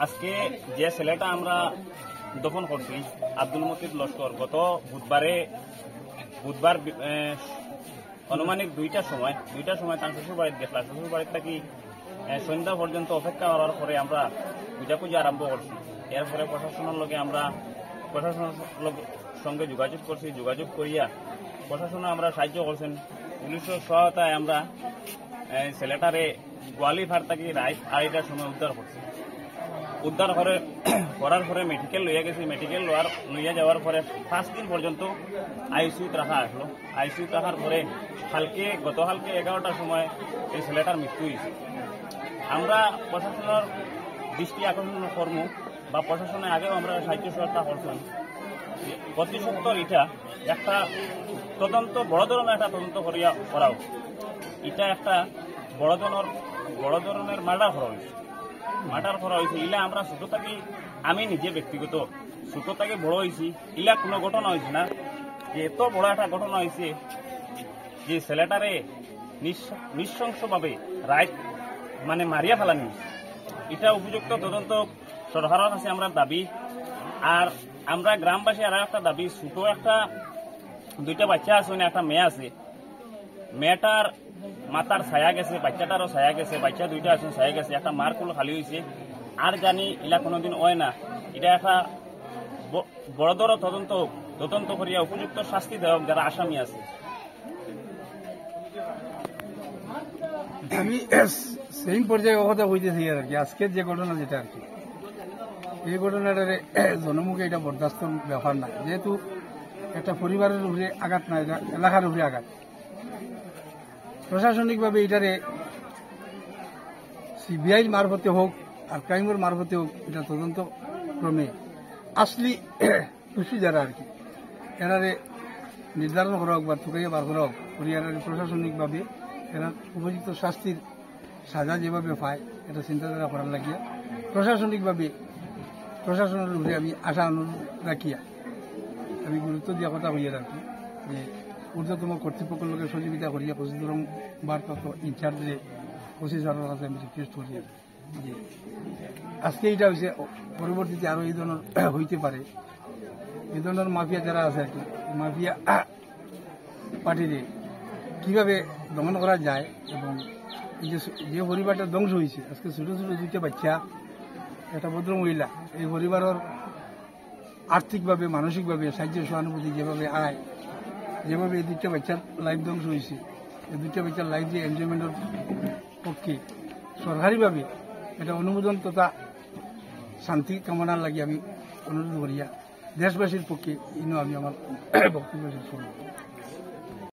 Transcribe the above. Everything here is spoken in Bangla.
আজকে যে ছেলেটা আমরা দফন করছি আব্দুল মতিদ লস্কর গত বুধবার আনুমানিক দুইটার সময় তার শ্বশুর বাড়িতে গেছিলাম। শ্বশুর বাড়িতে থাকি সন্ধ্যা পর্যন্ত অপেক্ষা করার পরে আমরা পূজা আরম্ভ করছি। এরপরে প্রশাসনের লগে আমরা প্রশাসনের সঙ্গে যোগাযোগ করিয়া প্রশাসনে আমরা সাহায্য করছেন। পুলিশের সহায়তায় আমরা ছেলেটারে গোয়ালিফার থাকি রাত 2:30টার সময় উদ্ধার করার পরে মেডিকেল লইয়া গেছি। মেডিকেল লইয়া যাওয়ার পরে 5 দিন পর্যন্ত আইসিইউতে রাখা আসলো। আইসিইউতে রাখার পরে গতকালকে 11টার সময় এই ছেলেটার মৃত্যু হয়েছে। আমরা প্রশাসনের দৃষ্টি আকর্ষণ কর্ম বা প্রশাসনের আগেও আমরা সাহায্য সহায়তা করছেন। প্রতি সপ্তাহ এটা একটা তদন্ত বড় ধরনের একটা তদন্ত করাও এটা একটা বড় ধরনের মার্ডার করা হয়েছে। ইলা আমরা ছোট থাকি আমি নিজে ব্যক্তিগত ছোট থেকে বড় হয়েছি। ইলা কোনো ঘটনা হয়েছে না যে এত বড় একটা ঘটনা হয়েছে যে ছেলেটারে নৃশংসভাবে মারিয়া ফেলানি। এটা উপযুক্ত তদন্ত সরকারের কাছে আমরা দাবি। আর আমরা গ্রামবাসী আর একটা দাবি, ছোট একটা 2টা বাচ্চা আছে, একটা মেয়ে আছে। মেয়েটার মাথার ছায়া গেছে, বাচ্চাটারও ছায়া গেছে, বাচ্চা 2টা আছে ছায়া গেছে, একটা মার কুল খালি হয়েছে। আর জানি এলা কোনোদিন হয় না। এটা একটা বড় তদন্ত করিয়া উপযুক্ত শাস্তি দেওয়া যারা আসামি আছে। আমি সেই পর্যায়ে কথা হইতেছি আর কি। আজকের যে ঘটনা যেটা আর কি, এই ঘটনাটারে জনমুখে এটা বরদাস্ত ব্যাপার না। যেহেতু একটা পরিবারের উপরে আঘাত না, এটা এলাকার উপরে আঘাত। প্রশাসনিকভাবে এটারে সিবিআই মারফতে হোক আর ক্রাইমের মারফতে হোক, এটা তদন্ত ক্রমে আসলি খুশি যারা আর কি এরারে নির্ধারণ করা হোক বা টুকাইয়া বার করা হোক, এরারে প্রশাসনিকভাবে এরা উপযুক্ত শাস্তির সাজা যেভাবে পায় এটা চিন্তাধারা করার লাগিয়া প্রশাসনের উপরে আমি আশা অনুরোধ রাখিয়া আমি গুরুত্ব দিয়া কথা হইয়া রাখি যে ঊর্ধ্বতম কর্তৃপক্ষের লোকের সহযোগিতা করিয়া প্রশিক্ষণ ভারপ্রাপ্ত ইনচার্জে ওসি স্যারের কাছে আমি রিকোয়েস্ট করি যে আজকে এটা হয়েছে, পরবর্তীতে আরো এই ধরনের হইতে পারে। এই ধরনের মাফিয়া যারা আছে আর কি, মাফিয়া পার্টিতে কিভাবে দমন করা যায় এবং যে পরিবারটা ধ্বংস হয়েছে, আজকে ছোট 2টা বাচ্চা, একটা ভদ্র মহিলা, এই পরিবারের আর্থিকভাবে মানসিকভাবে সাহায্য সহানুভূতি যেভাবে আয়, যেভাবে এই 2টা বাচ্চার লাইফ ধ্বংস হয়েছে, এই 2টা বাচ্চার লাইফ যে এনজয়মেন্টের পক্ষে সরকারিভাবে এটা অনুমোদন তথা শান্তি কামনার লাগে আমি অনুরোধ করিয়া দেশবাসীর পক্ষে আমি আমার বক্তব্য শেষ করব।